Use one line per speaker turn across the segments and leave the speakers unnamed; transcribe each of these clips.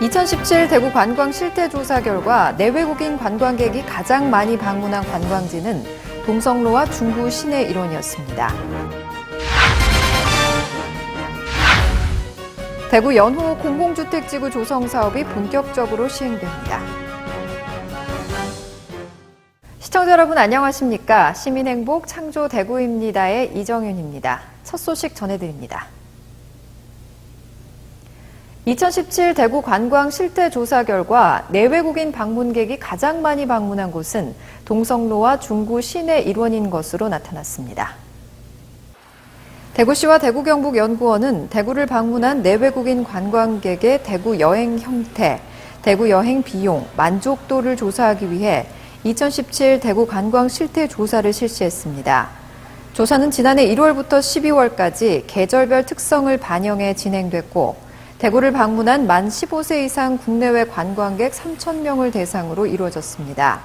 2017 대구 관광 실태조사 결과 내외국인 관광객이 가장 많이 방문한 관광지는 동성로와 중구 시내 일원이었습니다. 대구 연호 공공주택지구 조성 사업이 본격적으로 시행됩니다. 시청자 여러분 안녕하십니까? 시민행복 창조 대구입니다의 이정윤입니다. 첫 소식 전해드립니다. 2017 대구 관광 실태조사 결과 내외국인 방문객이 가장 많이 방문한 곳은 동성로와 중구 시내 일원인 것으로 나타났습니다. 대구시와 대구경북연구원은 대구를 방문한 내외국인 관광객의 대구 여행 형태, 대구 여행 비용, 만족도를 조사하기 위해 2017 대구 관광 실태조사를 실시했습니다. 조사는 지난해 1월부터 12월까지 계절별 특성을 반영해 진행됐고 대구를 방문한 만 15세 이상 국내외 관광객 3,000명을 대상으로 이루어졌습니다.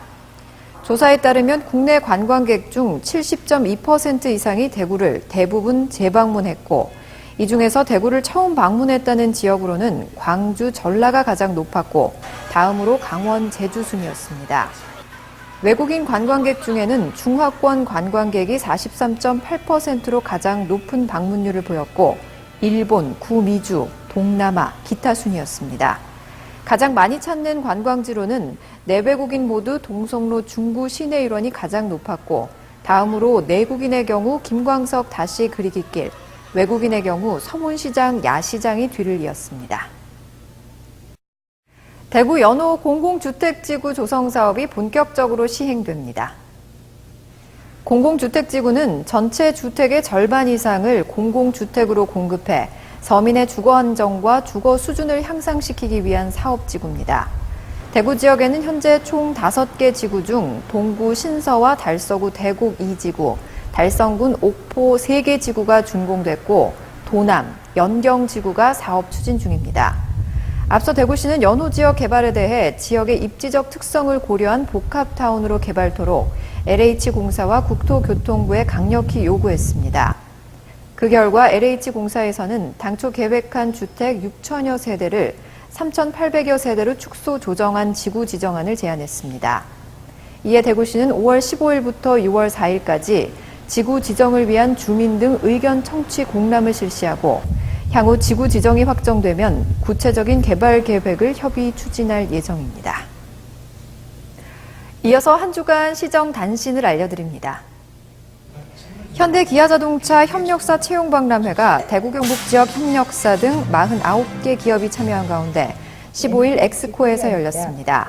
조사에 따르면 국내 관광객 중 70.2% 이상이 대구를 대부분 재방문했고 이 중에서 대구를 처음 방문했다는 지역으로는 광주, 전라가 가장 높았고 다음으로 강원, 제주 순이었습니다. 외국인 관광객 중에는 중화권 관광객이 43.8%로 가장 높은 방문율을 보였고 일본, 구미주, 동남아, 기타 순이었습니다. 가장 많이 찾는 관광지로는 내외국인 모두 동성로 중구 시내 일원이 가장 높았고 다음으로 내국인의 경우 김광석 다시 그리기길, 외국인의 경우 서문시장, 야시장이 뒤를 이었습니다. 대구 연호 공공주택지구 조성 사업이 본격적으로 시행됩니다. 공공주택지구는 전체 주택의 절반 이상을 공공주택으로 공급해 서민의 주거 안정과 주거 수준을 향상시키기 위한 사업지구입니다. 대구 지역에는 현재 총 5개 지구 중 동구 신서와 달서구 대곡 2지구, 달성군 옥포 3개 지구가 준공됐고 도남, 연경 지구가 사업 추진 중입니다. 앞서 대구시는 연호 지역 개발에 대해 지역의 입지적 특성을 고려한 복합타운으로 개발토록 LH공사와 국토교통부에 강력히 요구했습니다. 그 결과 LH공사에서는 당초 계획한 주택 6천여 세대를 3,800여 세대로 축소 조정한 지구 지정안을 제안했습니다. 이에 대구시는 5월 15일부터 6월 4일까지 지구 지정을 위한 주민 등 의견 청취 공람을 실시하고 향후 지구 지정이 확정되면 구체적인 개발 계획을 협의 추진할 예정입니다. 이어서 한 주간 시정 단신을 알려드립니다. 현대 기아자동차 협력사 채용박람회가 대구 경북 지역 협력사 등 49개 기업이 참여한 가운데 15일 엑스코에서 열렸습니다.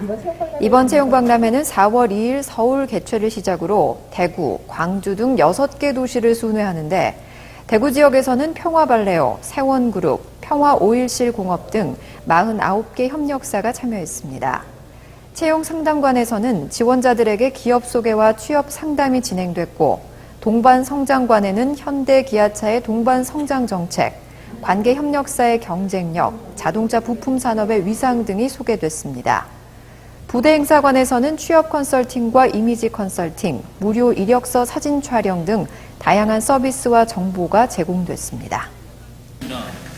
이번 채용박람회는 4월 2일 서울 개최를 시작으로 대구, 광주 등 6개 도시를 순회하는데 대구 지역에서는 평화발레오, 세원그룹, 평화오일실공업 등 49개 협력사가 참여했습니다. 채용 상담관에서는 지원자들에게 기업 소개와 취업 상담이 진행됐고 동반성장관에는 현대 기아차의 동반성장 정책, 관계협력사의 경쟁력, 자동차 부품 산업의 위상 등이 소개됐습니다. 부대행사관에서는 취업 컨설팅과 이미지 컨설팅, 무료 이력서 사진 촬영 등 다양한 서비스와 정보가 제공됐습니다.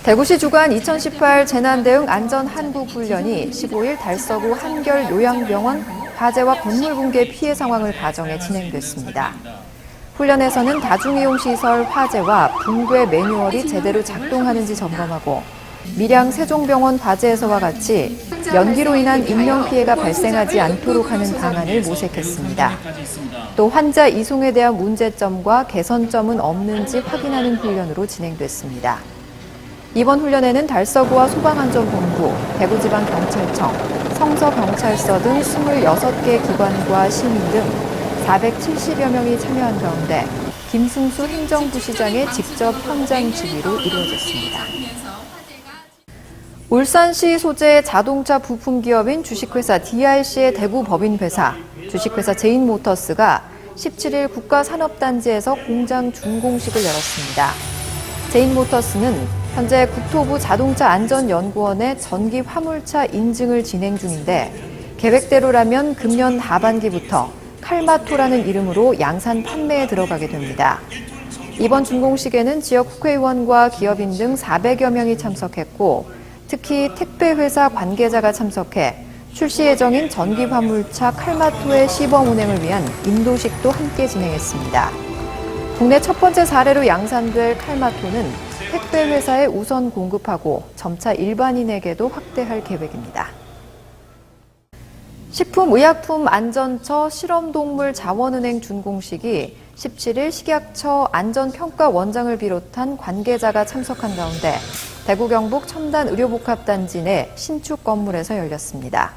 대구시 주관 2018 재난대응 안전한국훈련이 15일 달서구 한결 요양병원 화재와 건물 붕괴 피해 상황을 가정해 진행됐습니다. 훈련에서는 다중이용시설 화재와 붕괴 매뉴얼이 제대로 작동하는지 점검하고 밀양 세종병원 화재에서와 같이 연기로 인한 인명피해가 발생하지 않도록 하는 방안을 모색했습니다. 또 환자 이송에 대한 문제점과 개선점은 없는지 확인하는 훈련으로 진행됐습니다. 이번 훈련에는 달서구와 소방안전본부, 대구지방경찰청, 성서경찰서 등 26개 기관과 시민 등 470여 명이 참여한 가운데 김승수 행정부시장의 직접 현장 지휘로 이루어졌습니다. 울산시 소재 자동차 부품 기업인 주식회사 DRC의 대구 법인회사, 주식회사 제인모터스가 17일 국가산업단지에서 공장 준공식을 열었습니다. 제인모터스는 현재 국토부 자동차안전연구원의 전기 화물차 인증을 진행 중인데 계획대로라면 금년 하반기부터 칼마토라는 이름으로 양산 판매에 들어가게 됩니다. 이번 준공식에는 지역 국회의원과 기업인 등 400여 명이 참석했고 특히 택배회사 관계자가 참석해 출시 예정인 전기화물차 칼마토의 시범 운행을 위한 인도식도 함께 진행했습니다. 국내 첫 번째 사례로 양산될 칼마토는 택배회사에 우선 공급하고 점차 일반인에게도 확대할 계획입니다. 식품의약품안전처 실험동물 자원은행 준공식이 17일 식약처 안전평가원장을 비롯한 관계자가 참석한 가운데 대구 경북 첨단의료복합단지 내 신축 건물에서 열렸습니다.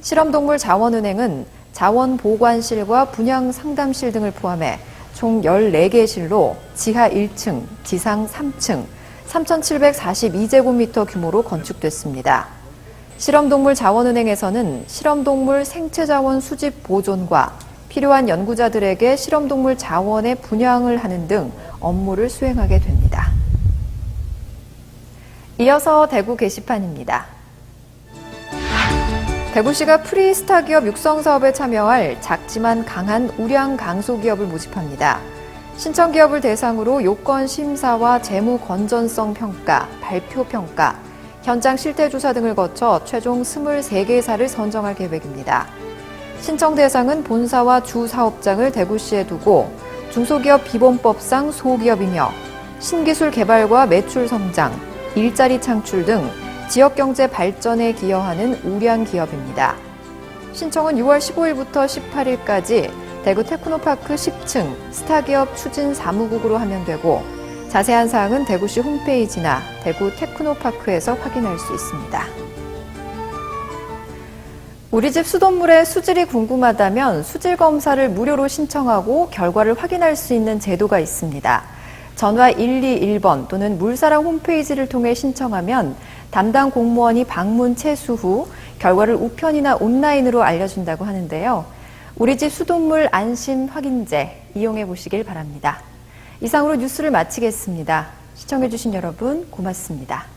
실험동물 자원은행은 자원보관실과 분양상담실 등을 포함해 총 14개실로 지하 1층, 지상 3층, 3,742제곱미터 규모로 건축됐습니다. 실험동물 자원은행에서는 실험동물 생체자원 수집 보존과 필요한 연구자들에게 실험동물 자원의 분양을 하는 등 업무를 수행하게 됩니다. 이어서 대구 게시판입니다. 대구시가 프리스타 기업 육성 사업에 참여할 작지만 강한 우량 강소기업을 모집합니다. 신청 기업을 대상으로 요건 심사와 재무 건전성 평가, 발표 평가, 현장 실태 조사 등을 거쳐 최종 23개사를 선정할 계획입니다. 신청 대상은 본사와 주 사업장을 대구시에 두고 중소기업 비본법상 소기업이며 신기술 개발과 매출 성장, 일자리 창출 등 지역경제 발전에 기여하는 우량 기업입니다. 신청은 6월 15일부터 18일까지 대구 테크노파크 10층 스타기업 추진 사무국으로 하면 되고 자세한 사항은 대구시 홈페이지나 대구 테크노파크에서 확인할 수 있습니다. 우리 집 수돗물의 수질이 궁금하다면 수질 검사를 무료로 신청하고 결과를 확인할 수 있는 제도가 있습니다. 전화 121번 또는 물사랑 홈페이지를 통해 신청하면 담당 공무원이 방문 채수 후 결과를 우편이나 온라인으로 알려준다고 하는데요. 우리 집 수돗물 안심 확인제 이용해 보시길 바랍니다. 이상으로 뉴스를 마치겠습니다. 시청해주신 여러분 고맙습니다.